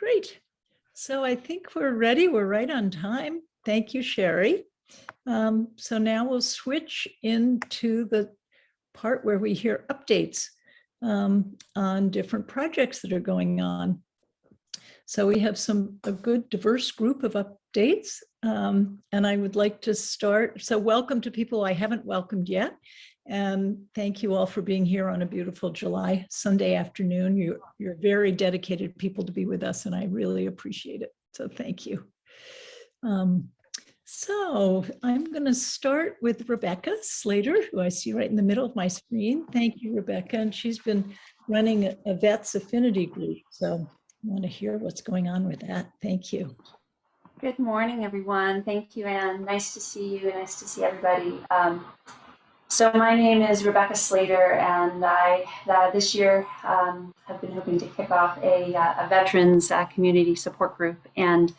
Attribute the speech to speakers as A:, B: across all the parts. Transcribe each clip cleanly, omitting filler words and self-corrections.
A: Great. So I think we're ready. We're right on time. Thank you, Sherry. So now we'll switch into the part where we hear updates on different projects that are going on. So we have a good diverse group of updates. And I would like to start. So welcome to people I haven't welcomed yet. And thank you all for being here on a beautiful July Sunday afternoon. You're very dedicated people to be with us, and I really appreciate it. So thank you. So I'm going to start with Rebecca Slater, who I see right in the middle of my screen. Thank you, Rebecca. And she's been running a Vets Affinity group. So I want to hear what's going on with that. Thank you.
B: Good morning, everyone. Thank you, Anne. Nice to see you. Nice to see everybody. So my name is Rebecca Slater, and I this year have been hoping to kick off a veterans community support group. And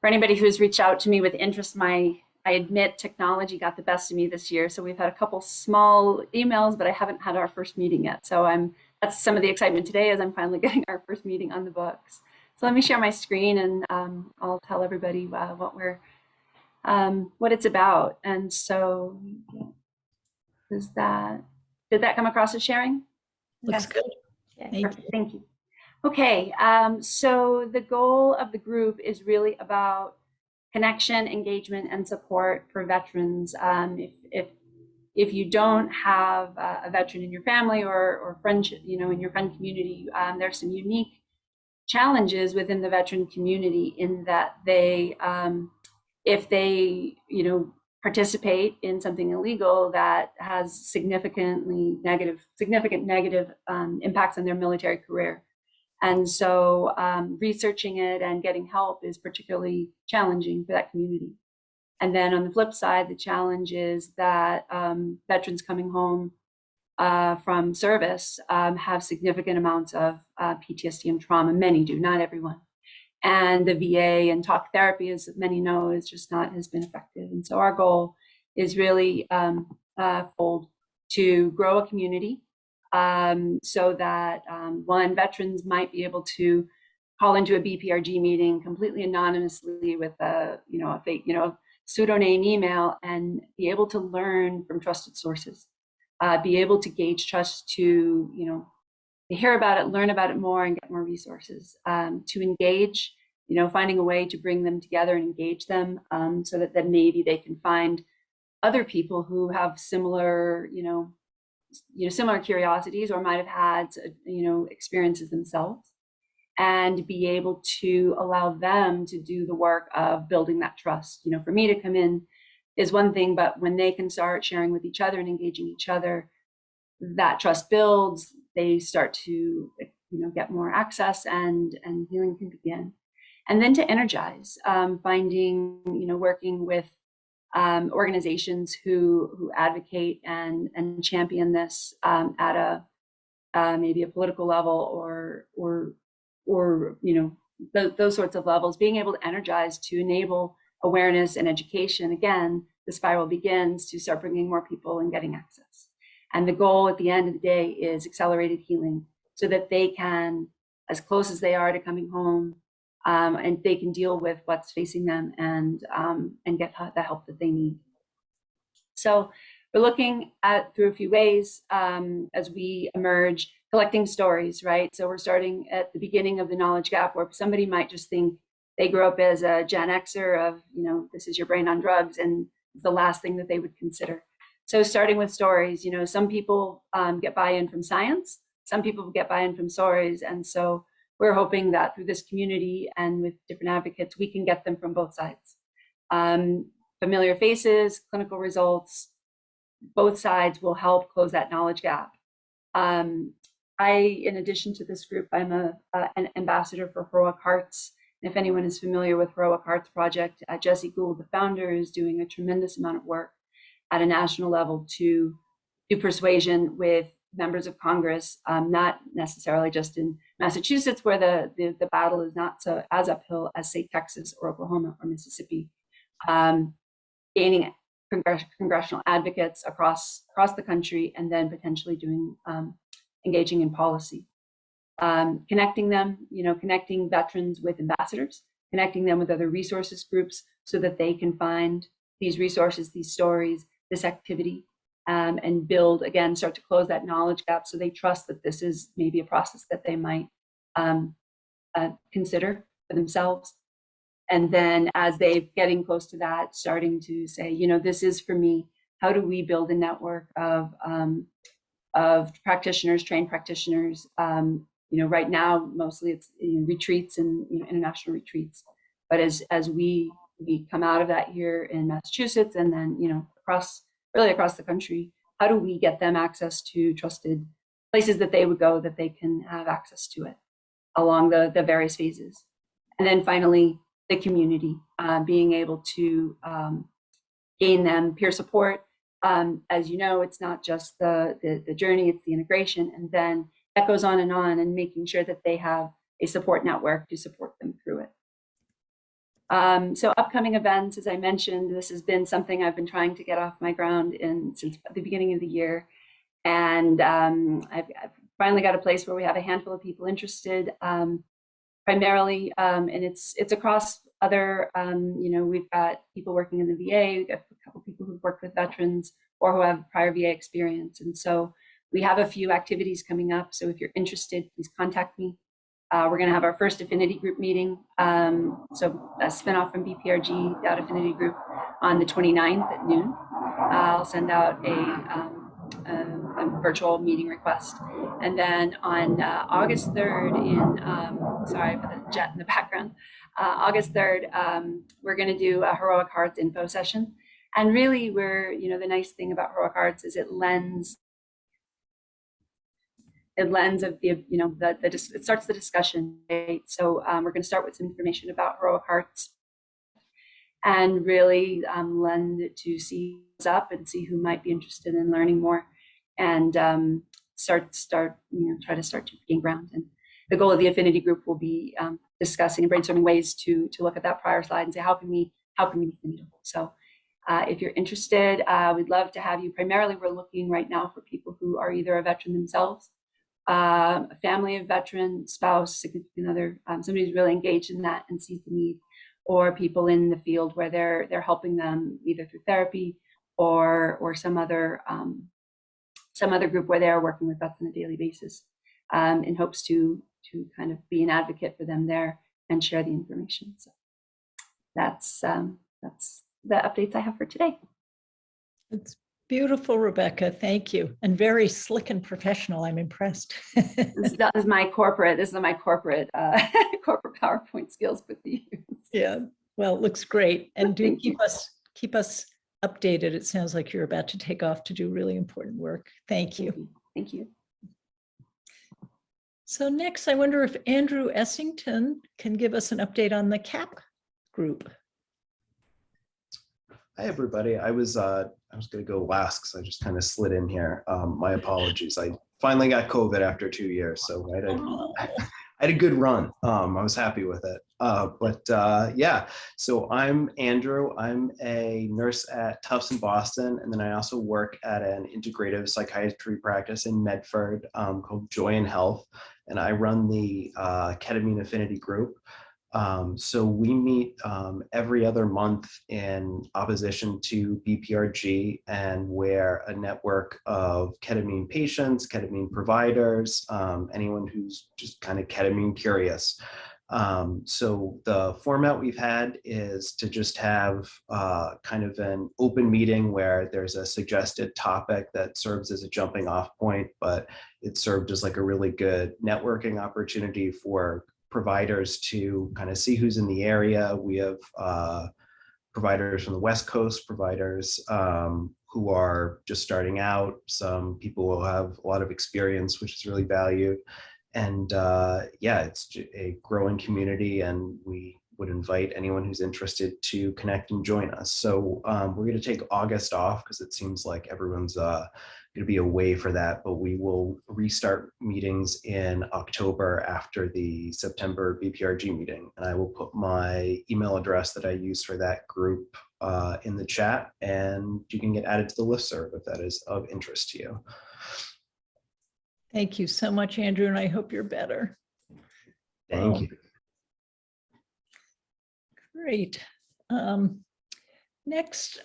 B: for anybody who's reached out to me with interest, I admit technology got the best of me this year. So we've had a couple small emails, but I haven't had our first meeting yet. So that's some of the excitement today, is I'm finally getting our first meeting on the books. So let me share my screen, and I'll tell everybody what it's about. And so, did that come across as sharing?
A: Looks good.
B: Okay, thank you. Okay, so the goal of the group is really about connection, engagement, and support for veterans. If you don't have a veteran in your family or friendship, in your friend community, there's some unique challenges within the veteran community in that they, if they, participate in something illegal that has significant negative impacts on their military career. And so researching it and getting help is particularly challenging for that community. And then on the flip side, the challenge is that veterans coming home from service have significant amounts of PTSD and trauma. Many do, not everyone. And the VA and talk therapy, as many know, has been effective. And so our goal is really to grow a community so that one, veterans might be able to call into a BPRG meeting completely anonymously with a fake, pseudonym email, and be able to learn from trusted sources, be able to gauge trust to, to hear about it, learn about it more, and get more resources, to engage, finding a way to bring them together and engage them so that then maybe they can find other people who have similar, similar curiosities or might have had, experiences themselves, and be able to allow them to do the work of building that trust. For me to come in is one thing, but when they can start sharing with each other and engaging each other, that trust builds, they start to get more access, and healing can begin. And then to energize, finding, working with organizations who advocate and champion this at a maybe a political level or those sorts of levels, being able to energize to enable awareness and education. Again, the spiral begins to start bringing more people and getting access. And the goal at the end of the day is accelerated healing, so that they can, as close as they are to coming home, and they can deal with what's facing them and get the help that they need. So we're looking at through a few ways as we emerge, collecting stories, right? So we're starting at the beginning of the knowledge gap, where somebody might just think they grew up as a Gen Xer of, this is your brain on drugs, and the last thing that they would consider. So starting with stories, some people get buy-in from science, some people get buy-in from stories. And so we're hoping that through this community and with different advocates, we can get them from both sides. Familiar faces, clinical results, both sides will help close that knowledge gap. In addition to this group, I'm an ambassador for Heroic Hearts. And if anyone is familiar with Heroic Hearts Project, Jesse Gould, the founder, is doing a tremendous amount of work at a national level to do persuasion with members of Congress, not necessarily just in Massachusetts, where the battle is not so as uphill as, say, Texas or Oklahoma or Mississippi, gaining congressional advocates across the country, and then potentially doing engaging in policy. connecting them, connecting veterans with ambassadors, connecting them with other resources groups so that they can find these resources, these stories, this activity, and build, again, start to close that knowledge gap so they trust that this is maybe a process that they might consider for themselves. And then as they're getting close to that, starting to say, this is for me. How do we build a network of practitioners, trained practitioners? Right now, mostly it's retreats and international retreats. But as we come out of that here in Massachusetts, and then across the country, how do we get them access to trusted places that they would go, that they can have access to it along the various phases? And then finally, the community, being able to gain them peer support. As you know, it's not just the journey, it's the integration. And then that goes on, and making sure that they have a support network to support them through it. So upcoming events, as I mentioned, this has been something I've been trying to get off my ground since the beginning of the year. And I've finally got a place where we have a handful of people interested, primarily, and it's across other, we've got people working in the VA, we've got a couple people who've worked with veterans or who have prior VA experience. And so we have a few activities coming up. So if you're interested, please contact me. We're going to have our first Affinity group meeting. So a spinoff from BPRG, that Affinity group, on the 29th at noon. I'll send out a virtual meeting request. And then on August 3rd sorry for the jet in the background, August 3rd, we're going to do a Heroic Hearts info session. And really, the nice thing about Heroic Hearts is it lends of it starts the discussion, right? So we're going to start with some information about Heroic Hearts, and really lend it to see what's up and see who might be interested in learning more, and try to start to gain ground. And the goal of the Affinity group will be discussing and brainstorming ways to look at that prior slide and say, how can we meet the needle? So if you're interested, we'd love to have you. Primarily, we're looking right now for people who are either a veteran themselves, a family of veteran, spouse, significant other, somebody who's really engaged in that and sees the need, or people in the field where they're helping them either through therapy or some other group where they're working with vets on a daily basis, in hopes to kind of be an advocate for them there and share the information. So that's the updates I have for today.
A: It's beautiful, Rebecca. Thank you. And very slick and professional. I'm impressed.
B: This is my corporate PowerPoint skills with you.
A: Yeah. Well, it looks great. And do keep us updated. It sounds like you're about to take off to do really important work. Thank you.
B: Thank you.
A: So next, I wonder if Andrew Essington can give us an update on the CAP group.
C: Hi, everybody. I was going to go last because I just kind of slid in here. My apologies. I finally got COVID after 2 years, so I had a good run. I was happy with it. Yeah, so I'm Andrew. I'm a nurse at Tufts in Boston, and then I also work at an integrative psychiatry practice in Medford called Joy in Health, and I run the ketamine affinity group. So we meet every other month in opposition to BPRG, and we're a network of ketamine patients, ketamine providers, anyone who's just kind of ketamine curious. So the format we've had is to just have kind of an open meeting where there's a suggested topic that serves as a jumping off point, but it served as like a really good networking opportunity for providers to kind of see who's in the area. We have providers from the West Coast, providers who are just starting out, some people who have a lot of experience, which is really valued. And yeah, it's a growing community, and we would invite anyone who's interested to connect and join us. So we're going to take August off because it seems like everyone's going to be away for that, but we will restart meetings in October after the September BPRG meeting. And I will put my email address that I use for that group in the chat, and you can get added to the listserv if that is of interest to you.
A: Thank you so much, Andrew, and I hope you're better.
C: Thank you.
A: Great. Next,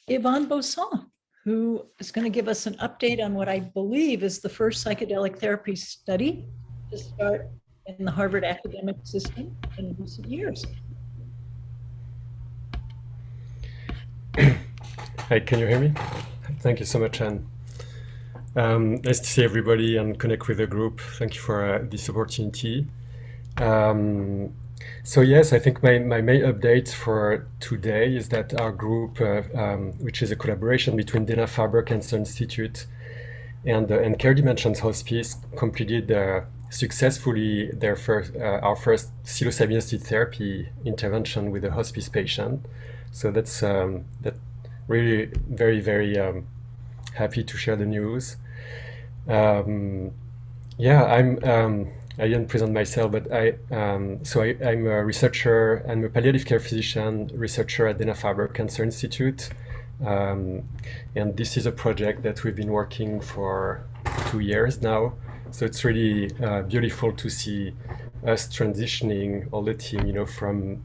A: Yvonne Bosson, who is going to give us an update on what I believe is the first psychedelic therapy study to start in the Harvard academic system in recent years.
D: Hi, can you hear me? Thank you so much, Anne. Nice to see everybody and connect with the group. Thank you for this opportunity. So yes, I think my main update for today is that our group, which is a collaboration between Dana-Farber Cancer Institute and Care Dimensions Hospice, completed successfully our first psilocybin-assisted therapy intervention with a hospice patient. So that's that really very, very happy to share the news. I didn't present myself, but I'm a researcher. I'm a palliative care physician researcher at Dana-Farber Cancer Institute, and this is a project that we've been working for 2 years now. So it's really beautiful to see us transitioning all the team, from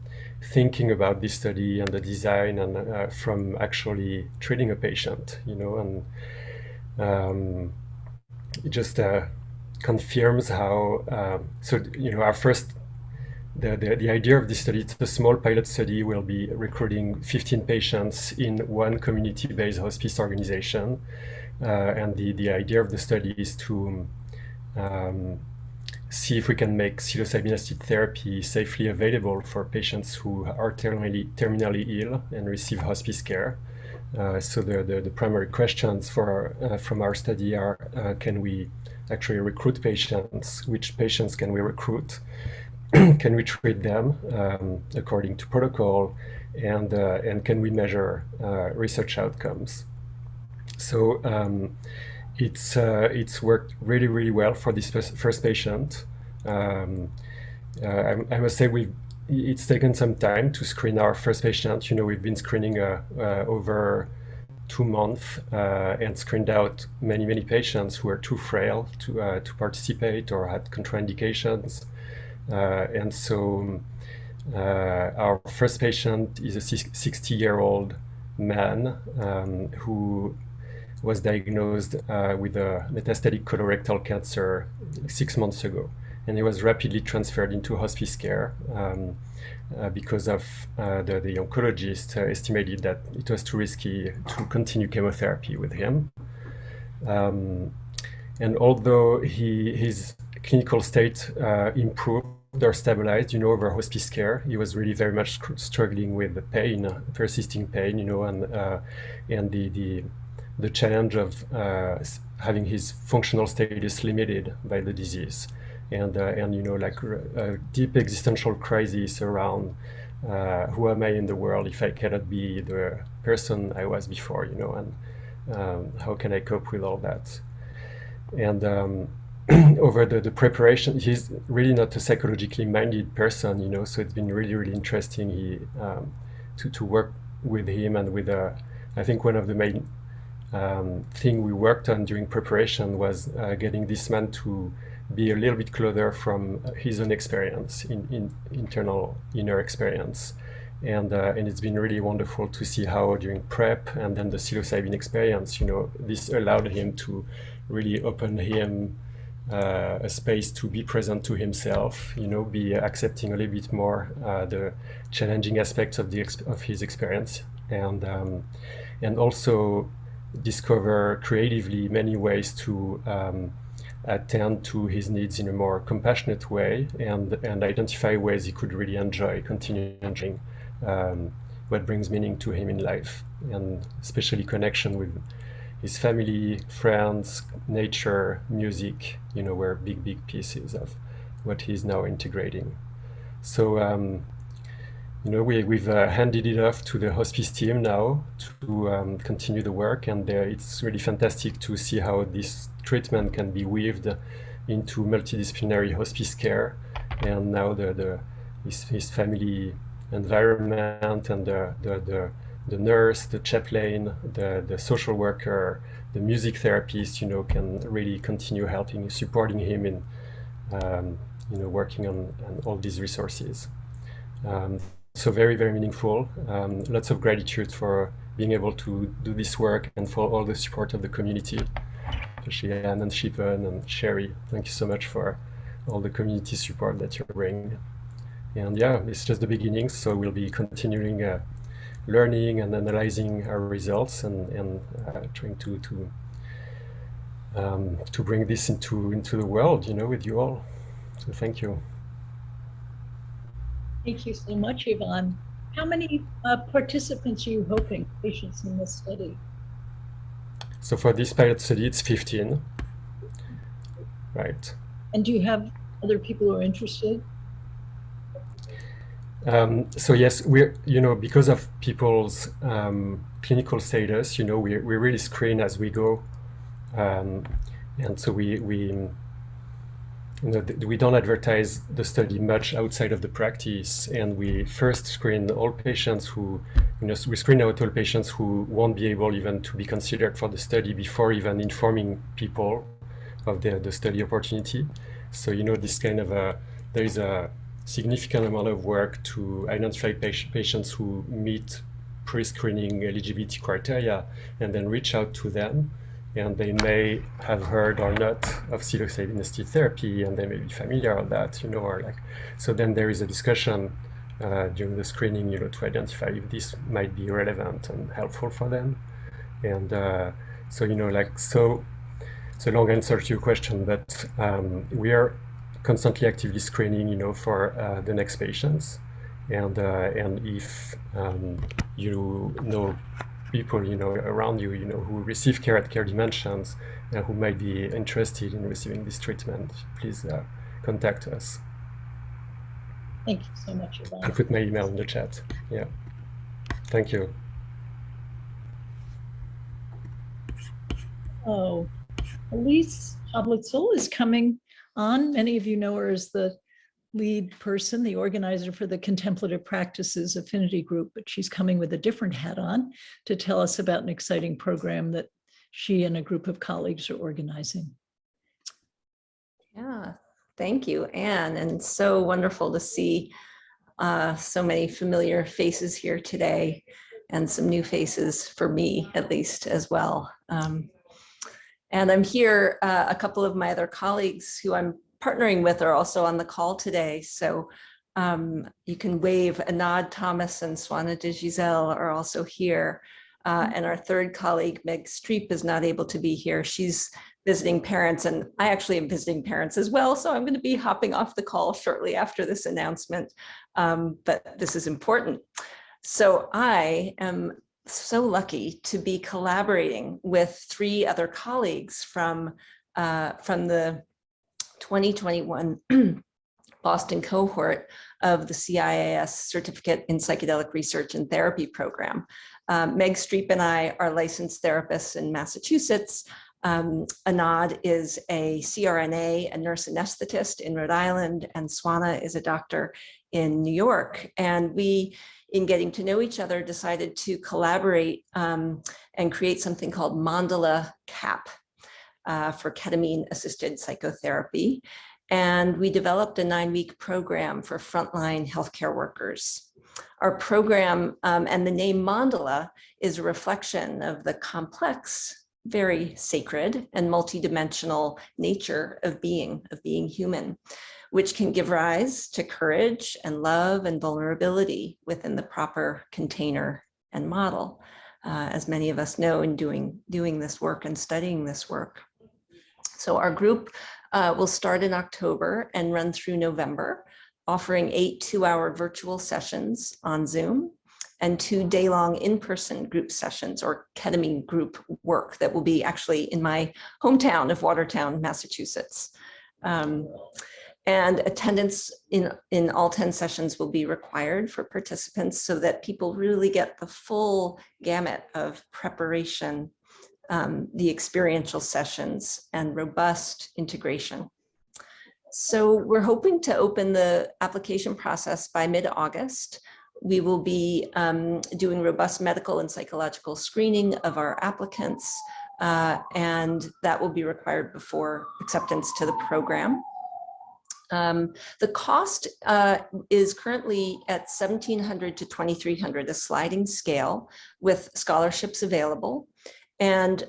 D: thinking about this study and the design, and from actually treating a patient, and it just confirms how our first the idea of this study. It's a small pilot study. We'll be recruiting 15 patients in one community-based hospice organization, and the idea of the study is to see if we can make psilocybin-assisted therapy safely available for patients who are terminally ill and receive hospice care. So the primary questions from our study are, can we actually recruit patients? Which patients can we recruit? Can we treat them according to protocol? And can we measure research outcomes? So it's worked really, really well for this first patient. I must say it's taken some time to screen our first patient. We've been screening over 2 months and screened out many, many patients who were too frail to participate or had contraindications. And so our first patient is a 60-year-old man who was diagnosed with a metastatic colorectal cancer 6 months ago. And he was rapidly transferred into hospice care because of the oncologist estimated that it was too risky to continue chemotherapy with him. And although his clinical state improved or stabilized, over hospice care, he was really very much struggling with the pain, persisting pain, and the challenge of having his functional status limited by the disease, and a deep existential crisis around who am I in the world if I cannot be the person I was before, and how can I cope with all that? And over the preparation, he's really not a psychologically minded person, so it's been really, really interesting to work with him and with I think one of the main thing we worked on during preparation was getting this man to be a little bit closer from his own experience, inner experience. And it's been really wonderful to see how during prep and then the psilocybin experience, this allowed him to really open him a space to be present to himself, be accepting a little bit more the challenging aspects of his experience, and also discover creatively many ways to attend to his needs in a more compassionate way, and identify ways he could really continue enjoying what brings meaning to him in life, and especially connection with his family, friends, nature, music, were big pieces of what he's now integrating. So we've handed it off to the hospice team now to continue the work, and it's really fantastic to see how this treatment can be weaved into multidisciplinary hospice care, and now his family environment and the nurse, the chaplain, the social worker, the music therapist, can really continue helping, supporting him in, working on all these resources. So very, very meaningful. Lots of gratitude for being able to do this work and for all the support of the community, especially Anne and Shivan and Sherry. Thank you so much for all the community support that you're bringing. And yeah, it's just the beginning, so we'll be continuing learning and analyzing our results and trying to bring this into the world, with you all. So thank you.
A: Thank you so much, Yvonne. How many participants are you hoping, patients in this study?
D: So for this pilot study, it's 15. Right.
A: And do you have other people who are interested?
D: So yes, we're, because of people's clinical status, we really screen as we go. And so we don't advertise the study much outside of the practice, and we first screen all patients who, we screen out all patients who won't be able even to be considered for the study before even informing people of the study opportunity. So, this kind of there is a significant amount of work to identify patients who meet pre-screening eligibility criteria and then reach out to them. And they may have heard or not of psilocybin-assisted therapy, and they may be familiar with that, so then there is a discussion during the screening, to identify if this might be relevant and helpful for them. And so, it's a long answer to your question, but we are constantly actively screening, for the next patients. And if you know people around you who receive care at Care Dimensions who might be interested in receiving this treatment, please contact us.
A: Thank you so much, Yvonne.
D: I'll put my email in the chat. Yeah. Thank you.
A: Oh, Elise Oblitzel is coming on. Many of you know her as the lead person, the organizer for the Contemplative Practices Affinity Group, but she's coming with a different hat on to tell us about an exciting program that she and a group of colleagues are organizing.
E: Yeah, thank you, Anne, and so wonderful to see so many familiar faces here today and some new faces for me, at least, as well. And I'm here, a couple of my other colleagues who I'm partnering with are also on the call today. So you can wave. Anad Thomas and Swana de Giselle are also here. And our third colleague, Meg Streep, is not able to be here. She's visiting parents, and I actually am visiting parents as well. So I'm going to be hopping off the call shortly after this announcement. But this is important. So I am so lucky to be collaborating with 3 other colleagues from the 2021 Boston cohort of the CIAS Certificate in Psychedelic Research and Therapy program. Meg Streep and I are licensed therapists in Massachusetts. Anad is a CRNA, a nurse anesthetist in Rhode Island, and Swana is a doctor in New York. And we, in getting to know each other, decided to collaborate and create something called Mandala CAP, for ketamine-assisted psychotherapy. And we developed a 9-week program for frontline healthcare workers. Our program and the name Mandala is a reflection of the complex, very sacred and multidimensional nature of being human, which can give rise to courage and love and vulnerability within the proper container and model, as many of us know in doing this work and studying this work. So our group will start in October and run through November, offering 8 2-hour virtual sessions on Zoom and 2 day-long in-person group sessions or ketamine group work that will be actually in my hometown of Watertown, Massachusetts. And attendance in all 10 sessions will be required for participants so that people really get the full gamut of preparation, the experiential sessions, and robust integration. So we're hoping to open the application process by mid-August. We will be doing robust medical and psychological screening of our applicants. and that will be required before acceptance to the program. The cost is currently at $1,700 to $2,300, a sliding scale with scholarships available. And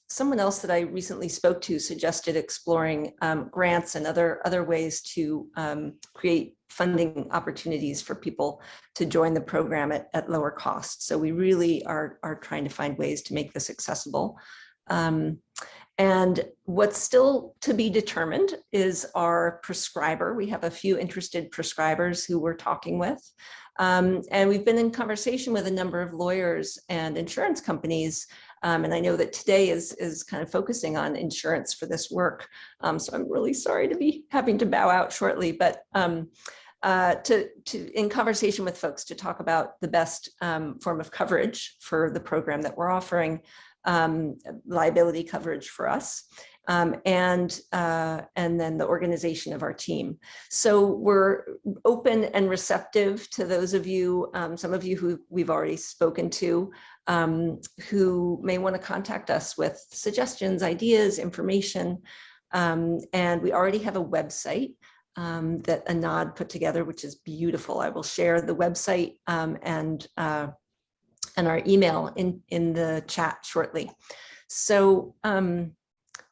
E: someone else that I recently spoke to suggested exploring grants and other ways to create funding opportunities for people to join the program at lower cost. So we really are trying to find ways to make this accessible. And what's still to be determined is our prescriber. We have a few interested prescribers who we're talking with. And we've been in conversation with a number of lawyers and insurance companies. And I know that today is kind of focusing on insurance for this work. So I'm really sorry to be having to bow out shortly, but in conversation with folks to talk about the best form of coverage for the program that we're offering, liability coverage for us, and then the organization of our team. So we're open and receptive to those of you, some of you who we've already spoken to, who may want to contact us with suggestions, ideas, information. And we already have a website that Anand put together, which is beautiful. I will share the website and our email in the chat shortly. So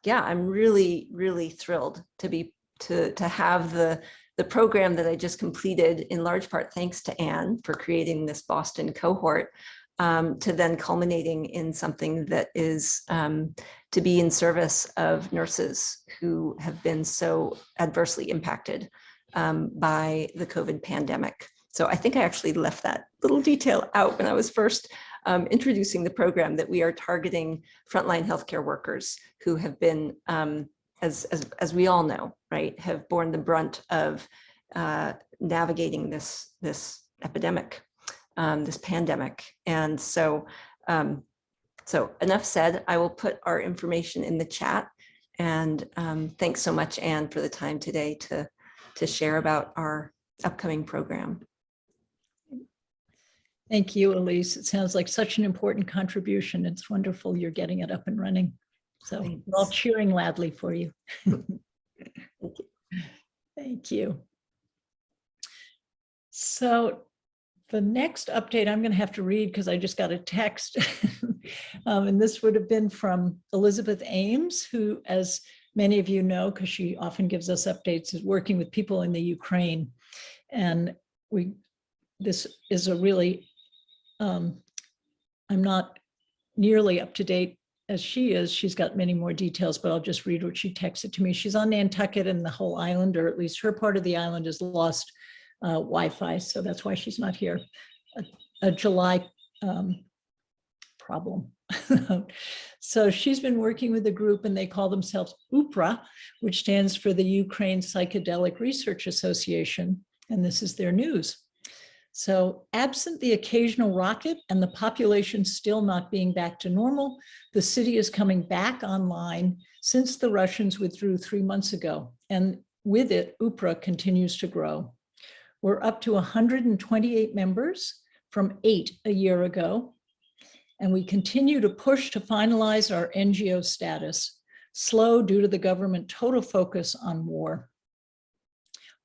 E: yeah, I'm really, really thrilled to have the program that I just completed, in large part thanks to Anne for creating this Boston cohort, to then culminating in something that is to be in service of nurses who have been so adversely impacted by the COVID pandemic. So I think I actually left that little detail out when I was first introducing the program, that we are targeting frontline healthcare workers who have been, as we all know, right, have borne the brunt of navigating this epidemic, this pandemic. And so, so enough said. I will put our information in the chat. And thanks so much, Anne, for the time today to share about our upcoming program.
A: Thank you, Elise. It sounds like such an important contribution. It's wonderful you're getting it up and running. So we're all cheering loudly for you.
E: Thank you.
A: Thank you. So the next update I'm going to have to read because I just got a text. And this would have been from Elizabeth Ames, who, as many of you know, because she often gives us updates, is working with people in the Ukraine. And this is a really, I'm not nearly up to date as she is. She's got many more details, but I'll just read what she texted to me. She's on Nantucket, and the whole island, or at least her part of the island, is lost Wi-Fi. So that's why she's not here. A July problem. So she's been working with a group, and they call themselves UPRA, which stands for the Ukraine Psychedelic Research Association. And this is their news. So absent the occasional rocket and the population still not being back to normal, the city is coming back online since the Russians withdrew 3 months ago. And with it, UPRA continues to grow. We're up to 128 members from 8 a year ago. And we continue to push to finalize our NGO status, slow due to the government total focus on war.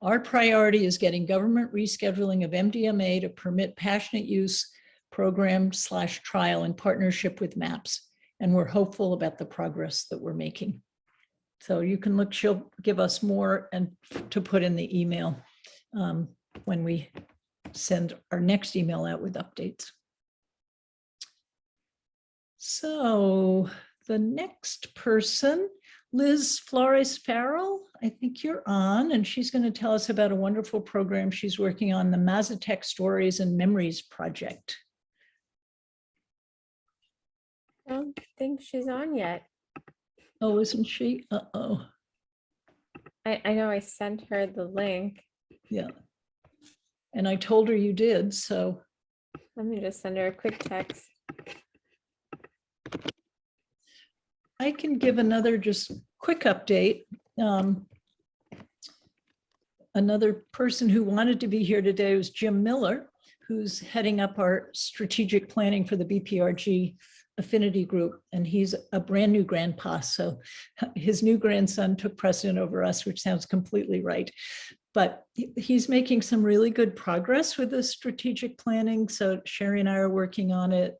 A: Our priority is getting government rescheduling of MDMA to permit passionate use program/trial in partnership with MAPS. And we're hopeful about the progress that we're making. So you can look, she'll give us more and to put in the email when we send our next email out with updates. So the next person, Liz Flores Farrell, I think you're on, and she's going to tell us about a wonderful program she's working on, the Mazatec Stories and Memories Project.
F: I don't think she's on yet.
A: Oh, isn't she? Uh-oh.
F: I know I sent her the link.
A: Yeah. And I told her you did, so.
F: Let me just send her a quick text.
A: I can give another just quick update. Another person who wanted to be here today was Jim Miller, who's heading up our strategic planning for the BPRG Affinity group, and he's a brand new grandpa. So his new grandson took precedent over us, which sounds completely right. But he's making some really good progress with the strategic planning. So Sherry and I are working on it,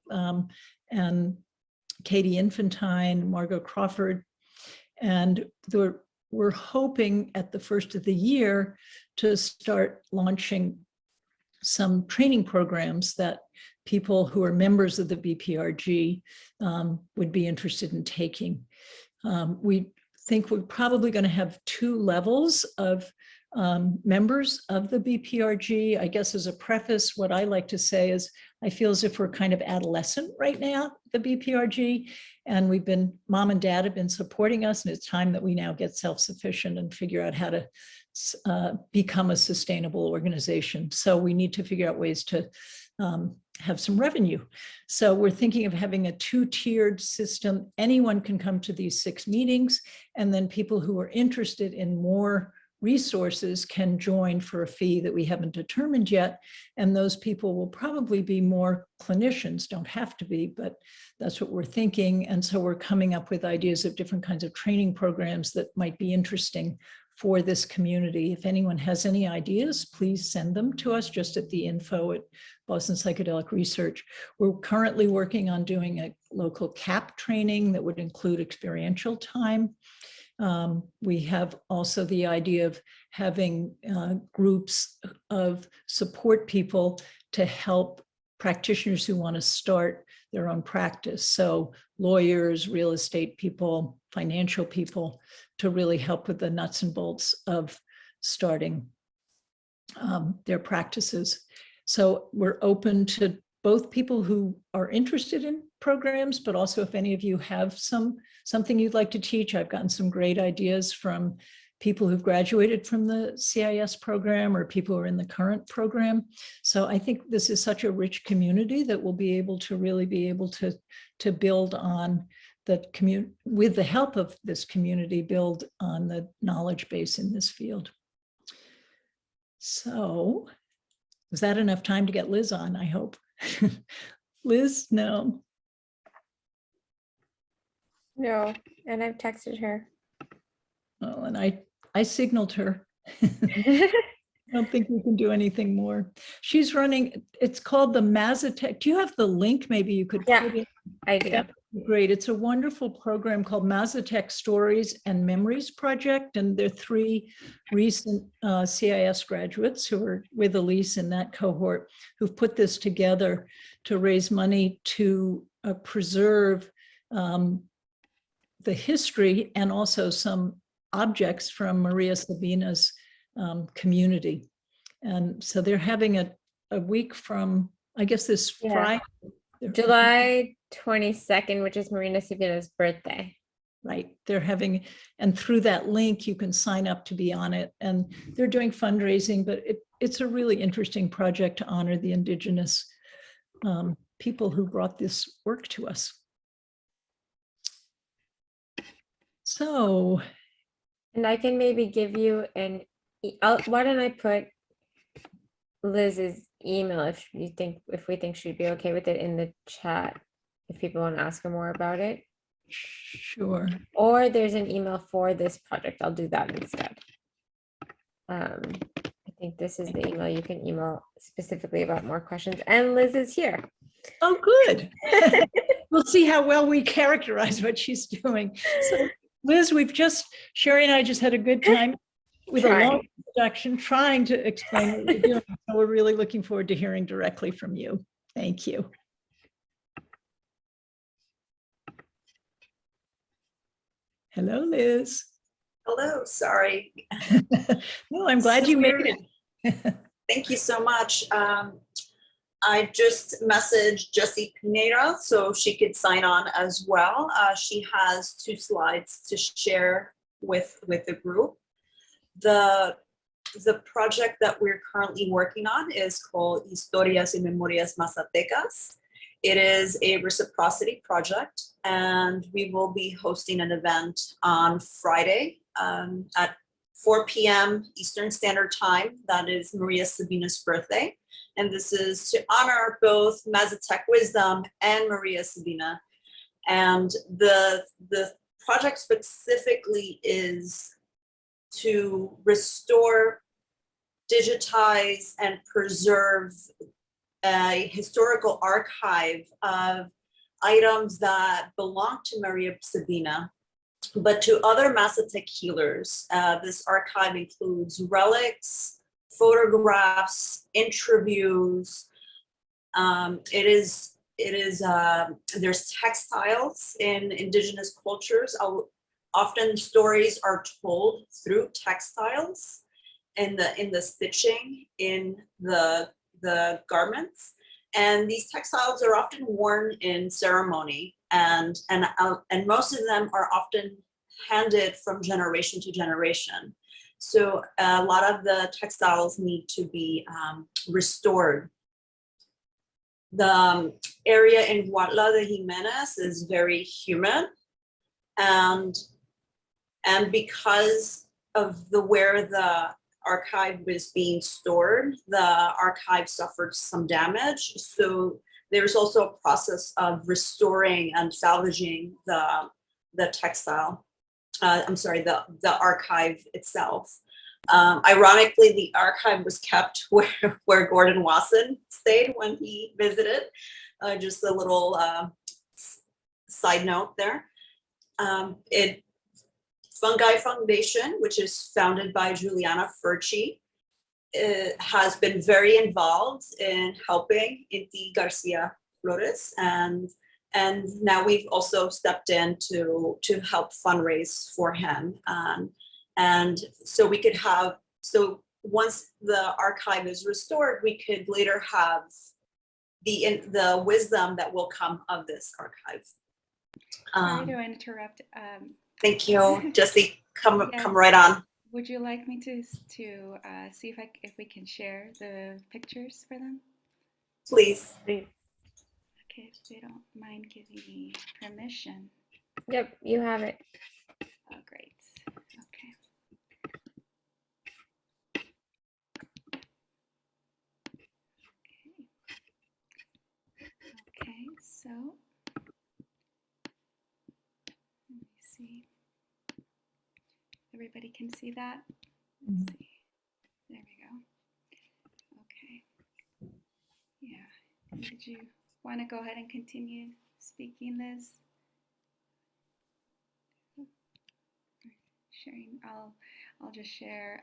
A: and Katie Infantine, Margot Crawford, and we're hoping at the first of the year to start launching some training programs that people who are members of the BPRG would be interested in taking. We think we're probably going to have 2 levels of members of the BPRG. I guess as a preface, what I like to say is I feel as if we're kind of adolescent right now, the BPRG, and mom and dad have been supporting us, and it's time that we now get self-sufficient and figure out how to become a sustainable organization. So we need to figure out ways to have some revenue. So we're thinking of having a 2-tiered system. Anyone can come to these 6 meetings, and then people who are interested in more resources can join for a fee that we haven't determined yet. And those people will probably be more clinicians, don't have to be, but that's what we're thinking. And so we're coming up with ideas of different kinds of training programs that might be interesting for this community. If anyone has any ideas, please send them to us just at the info at Boston Psychedelic Research. We're currently working on doing a local CAP training that would include experiential time. We have also the idea of having groups of support people to help practitioners who want to start their own practice. So lawyers, real estate people, financial people, to really help with the nuts and bolts of starting their practices. So we're open to both people who are interested in programs, but also if any of you have something you'd like to teach. I've gotten some great ideas from people who've graduated from the CIS program or people who are in the current program. So I think this is such a rich community that we'll be able to really be able to build on the community, with the help of this community, build on the knowledge base in this field. So is that enough time to get Liz on, I hope? Liz, no.
F: No, and I've texted her.
A: Oh, and I signaled her. I don't think we can do anything more. She's running, it's called the Mazatec. Do you have the link? Maybe you could
F: Yeah,
A: put it.
F: I do.
A: Great. It's a wonderful program called Mazatec Stories and Memories Project. And there are 3 recent CIS graduates who are with Elise in that cohort who've put this together to raise money to preserve the history and also some objects from Maria Sabina's community. And so they're having a week from, I guess, this Friday.
F: July 22nd, which is Marina Sabina's birthday.
A: Right. They're having, and through that link, you can sign up to be on it. And they're doing fundraising, but it's a really interesting project to honor the Indigenous people who brought this work to us. So.
F: And I can maybe give you why don't I put Liz's email if we think she'd be okay with it in the chat if people want to ask her more about it.
A: Sure.
F: Or there's an email for this project. I'll do that instead. I think this is the email you can email specifically about more questions. And Liz is here.
A: Oh, good. We'll see how well we characterize what she's doing. So Liz, Sherry and I just had a good time with a long introduction, trying to explain what we're doing. So we're really looking forward to hearing directly from you. Thank you. Hello, Liz.
G: Hello, sorry.
A: No, I'm glad you made it.
G: Thank you so much. I just messaged Jessie Pineda so she could sign on as well. She has 2 slides to share with the group. The project that we're currently working on is called Historias y Memorias Mazatecas. It is a reciprocity project, and we will be hosting an event on Friday at 4 p.m. Eastern Standard Time. That is Maria Sabina's birthday. And this is to honor both Mazatec wisdom and Maria Sabina. And the project specifically is to restore, digitize, and preserve a historical archive of items that belong to Maria Sabina, but to other Mazatec healers. This archive includes relics, photographs, interviews. There's textiles in indigenous cultures. Often stories are told through textiles in the stitching in the garments. And these textiles are often worn in ceremony, and most of them are often handed from generation to generation. So a lot of the textiles need to be restored. The area in Huautla de Jimenez is very humid, and because of where the archive was being stored, the archive suffered some damage. So there's also a process of restoring and salvaging the textile. The archive itself. Ironically, the archive was kept where Gordon Wasson stayed when he visited. Just a little side note there. Fungi Foundation, which is founded by Juliana Furchi, has been very involved in helping Inti Garcia Flores, and now we've also stepped in to help fundraise for him, and so we could have, so once the archive is restored, we could later have the wisdom that will come of this archive.
H: Sorry to interrupt.
G: Thank you, Jesse. Come
H: Yes.
G: right on.
H: Would you like me to see if we can share the pictures for them?
G: Please.
F: Please.
H: Okay, if they don't mind giving me permission.
F: Yep, you have it.
H: Oh, great. Okay. Okay, so let me see. Everybody can see that? Let's see. There we go. Okay. Yeah. Did you want to go ahead and continue speaking, Liz? Sharing. I'll just share.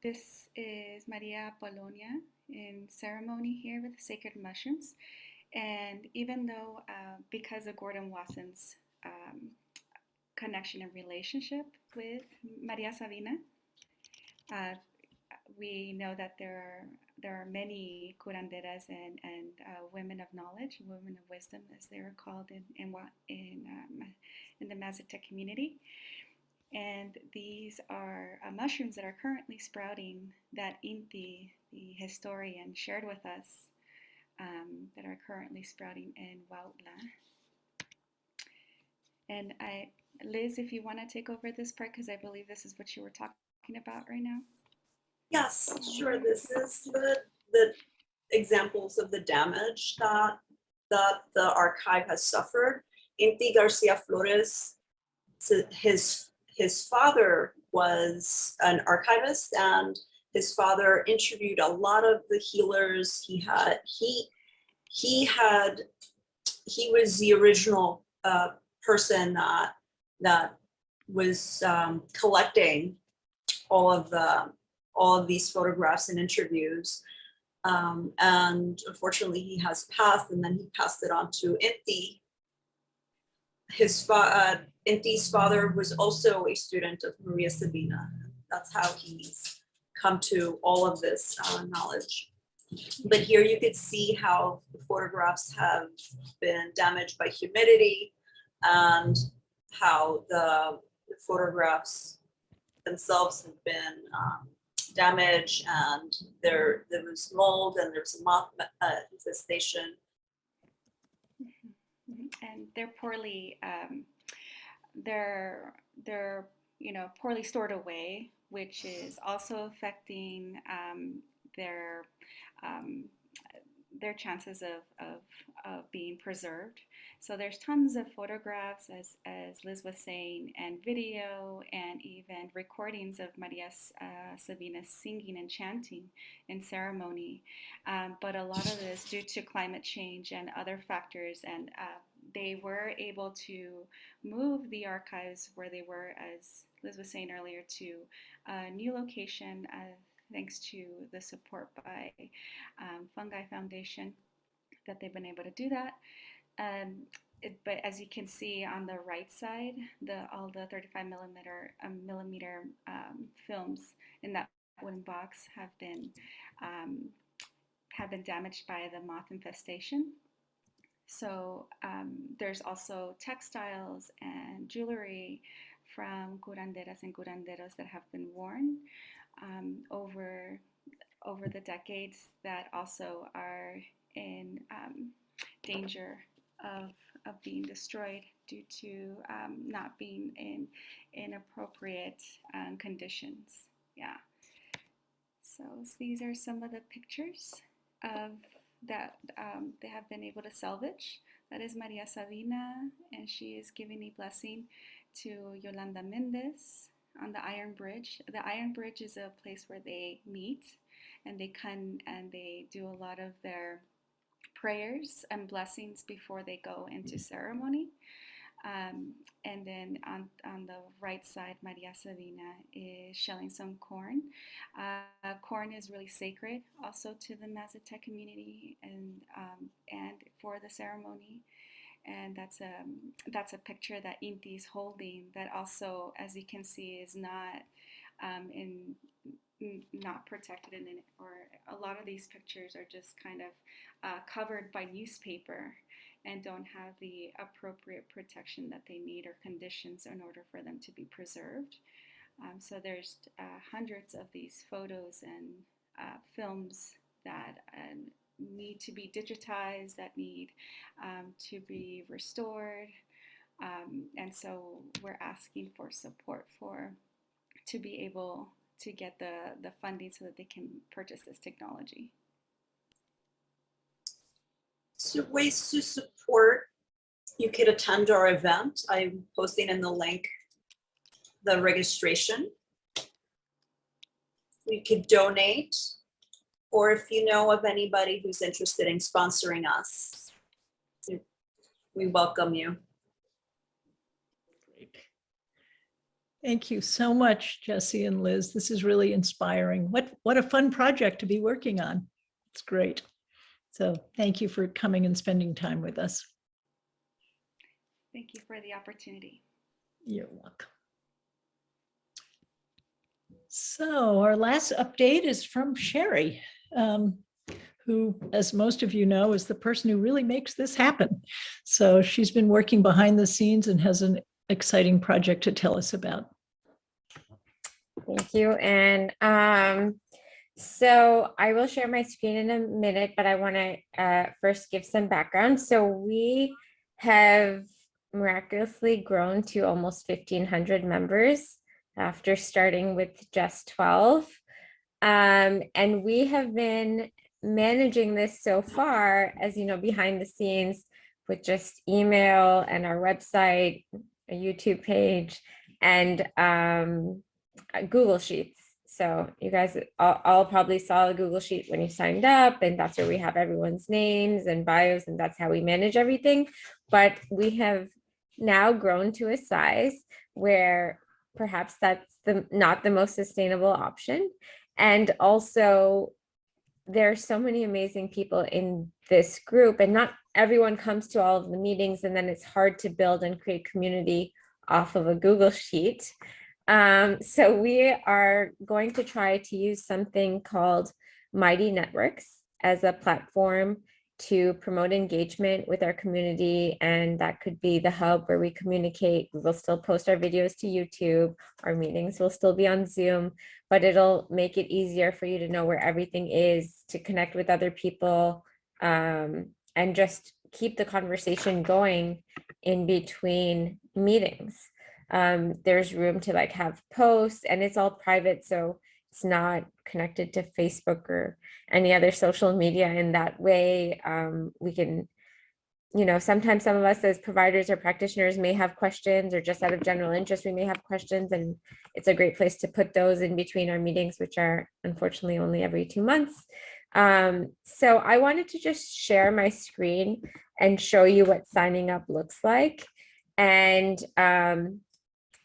H: This is Maria Polonia in ceremony here with the sacred mushrooms. And even though, because of Gordon Wasson's connection and relationship with Maria Sabina, we know that there are many curanderas and women of knowledge, women of wisdom, as they are called in the Mazatec community. And these are mushrooms that are currently sprouting that Inti, the historian, shared with us, that are currently sprouting in Huautla. And Liz, if you want to take over this part, because I believe this is what you were talking about right now.
G: Yes, sure. This is the examples of the damage that the archive has suffered. Inti Garcia Flores, his father was an archivist, and his father interviewed a lot of the healers. He was the original person that was collecting all of these photographs and interviews. And unfortunately, he has passed, and then he passed it on to Inti. Inti's father was also a student of Maria Sabina. That's how he's come to all of this knowledge. But here you could see how the photographs have been damaged by humidity, and how the photographs themselves have been damaged, and there was mold, and there's moth infestation.
H: And they're poorly poorly stored away, which is also affecting their their chances of being preserved. So there's tons of photographs, as Liz was saying, and video, and even recordings of Maria Sabina singing and chanting in ceremony. But a lot of this due to climate change and other factors, and they were able to move the archives where they were, as Liz was saying earlier, to a new location, thanks to the support by Fungi Foundation, that they've been able to do that. But as you can see on the right side, all the 35 millimeter films in that wooden box have been damaged by the moth infestation. So there's also textiles and jewelry from curanderas and curanderos that have been worn over the decades, that also are in danger of being destroyed due to not being in appropriate conditions. Yeah. So these are some of the pictures of that they have been able to salvage. That is Maria Sabina, and she is giving a blessing to Yolanda Mendez on the Iron Bridge. The Iron Bridge is a place where they meet, and they come and they do a lot of their prayers and blessings before they go into ceremony. And then on the right side, Maria Sabina is shelling some corn. Corn is really sacred also to the Mazatec community, and for the ceremony. And that's a picture that Inti is holding, that also, as you can see, is not not protected in it, or a lot of these pictures are just kind of covered by newspaper and don't have the appropriate protection that they need or conditions in order for them to be preserved. So there's hundreds of these photos and films that need to be digitized, that need to be restored. And so we're asking for support to be able to get the funding so that they can purchase this technology.
G: So ways to support, you could attend our event. I'm posting in the link the registration. We could donate, or if you know of anybody who's interested in sponsoring us, we welcome you.
A: Great. Thank you so much, Jesse and Liz. This is really inspiring. What a fun project to be working on. It's great. So thank you for coming and spending time with us.
H: Thank you for the opportunity.
A: You're welcome. So our last update is from Sherry, who, as most of you know, is the person who really makes this happen. So she's been working behind the scenes and has an exciting project to tell us about.
F: Thank you. And so I will share my screen in a minute, but I want to first give some background. So we have miraculously grown to almost 1,500 members after starting with just 12. And we have been managing this so far, as you know, behind the scenes with just email and our website, a YouTube page, and Google Sheets. So you guys all probably saw the Google Sheet when you signed up, and that's where we have everyone's names and bios, and that's how we manage everything. But we have now grown to a size where perhaps that's not the most sustainable option. And also, there are so many amazing people in this group, and not everyone comes to all of the meetings, and then it's hard to build and create community off of a Google Sheet. So we are going to try to use something called Mighty Networks as a platform to promote engagement with our community. And that could be the hub where we communicate. We will still post our videos to YouTube. Our meetings will still be on Zoom, but it'll make it easier for you to know where everything is, to connect with other people, and just keep the conversation going in between meetings. There's room to have posts, and it's all private, so it's not connected to Facebook or any other social media in that way. We can, sometimes some of us as providers or practitioners may have questions, or just out of general interest, we may have questions, and it's a great place to put those in between our meetings, which are unfortunately only every 2 months. So I wanted to just share my screen and show you what signing up looks like. And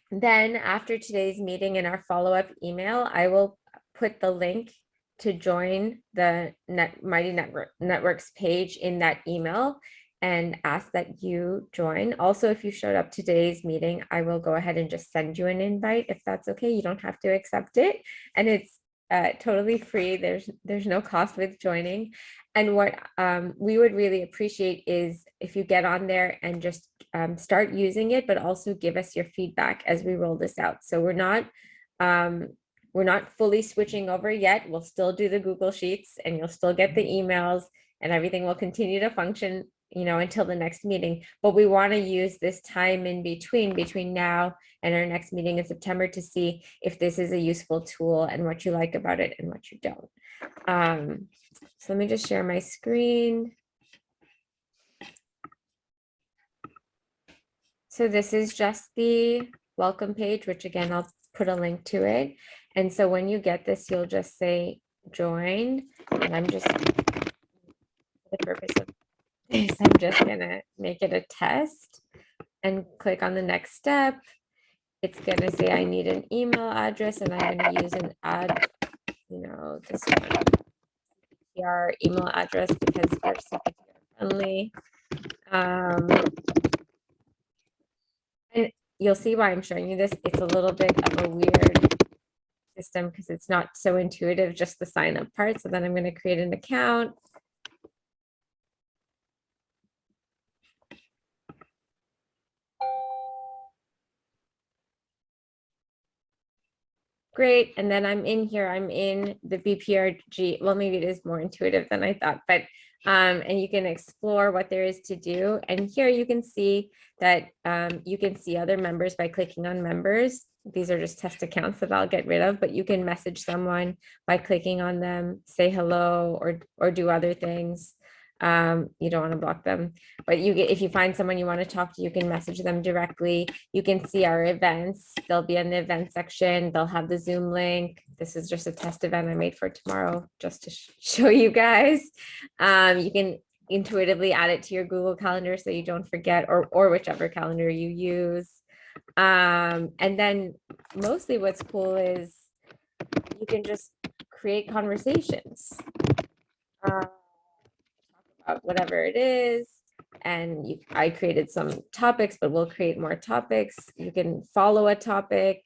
F: then after today's meeting in our follow-up email, I will put the link to join the Mighty Networks page in that email and ask that you join. Also, if you showed up to today's meeting, I will go ahead and just send you an invite if that's okay. You don't have to accept it, and it's totally free. There's no cost with joining. And what we would really appreciate is if you get on there and just start using it, but also give us your feedback as we roll this out. So we're not fully switching over yet. We'll still do the Google Sheets, and you'll still get the emails, and everything will continue to function, until the next meeting. But we want to use this time in between now and our next meeting in September to see if this is a useful tool and what you like about it and what you don't. So let me just share my screen. So this is just the welcome page, which again, I'll put a link to it. And so when you get this, you'll just say join, and I'm just, for the purpose of this, I'm just gonna make it a test and click on the next step. It's gonna say I need an email address, and I'm gonna use an this one, CPR email address, because we're CPR friendly. And you'll see why I'm showing you this. It's a little bit of a weird system because it's not so intuitive, just the sign up part. So then I'm going to create an account. Great. And then I'm in here, I'm in the BPRG. Well, maybe it is more intuitive than I thought, but and you can explore what there is to do. And here you can see that you can see other members by clicking on members. These are just test accounts that I'll get rid of, but you can message someone by clicking on them, say hello, or do other things. You don't want to block them, but if you find someone you want to talk to, you can message them directly. You can see our events. They'll be in the event section. They'll have the Zoom link. This is just a test event I made for tomorrow just to show you guys. You can intuitively add it to your Google Calendar so you don't forget, or whichever calendar you use. And then mostly what's cool is you can just create conversations. About whatever it is, and I created some topics, but we'll create more topics. You can follow a topic,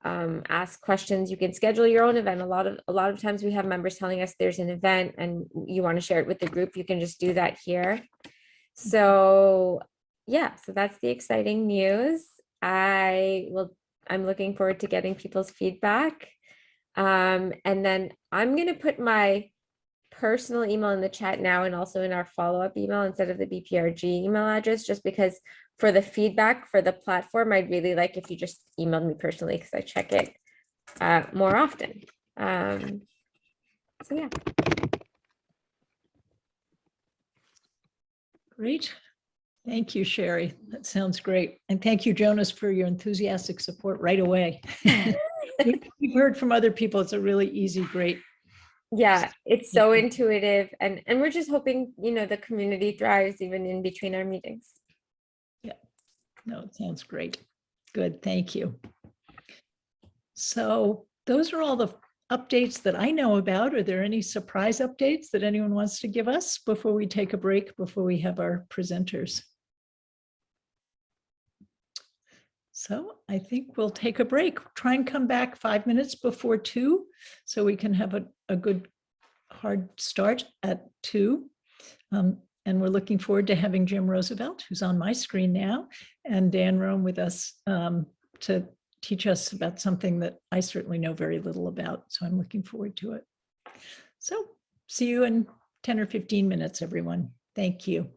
F: ask questions. You can schedule your own event. A lot of times we have members telling us there's an event and you want to share it with the group. You can just do that here. So yeah, so that's the exciting news. I'm looking forward to getting people's feedback, and then I'm going to put my personal email in the chat now, and also in our follow-up email instead of the BPRG email address, just because for the feedback for the platform, I'd really like if you just emailed me personally, because I check it more often. So yeah.
A: Great. Thank you, Sherry. That sounds great. And thank you, Jonas, for your enthusiastic support right away. We've heard from other people. It's a really easy, great.
F: Yeah, it's so intuitive, and we're just hoping, the community thrives even in between our meetings.
A: Yeah, no, it sounds great. Good, thank you. So those are all the updates that I know about. Are there any surprise updates that anyone wants to give us before we take a break, before we have our presenters? So I think we'll take a break. Try and come back 5 minutes before 2 so we can have a good hard start at 2. And we're looking forward to having Jim Roosevelt, who's on my screen now, and Dan Rome with us to teach us about something that I certainly know very little about. So I'm looking forward to it. So see you in 10 or 15 minutes, everyone. Thank you.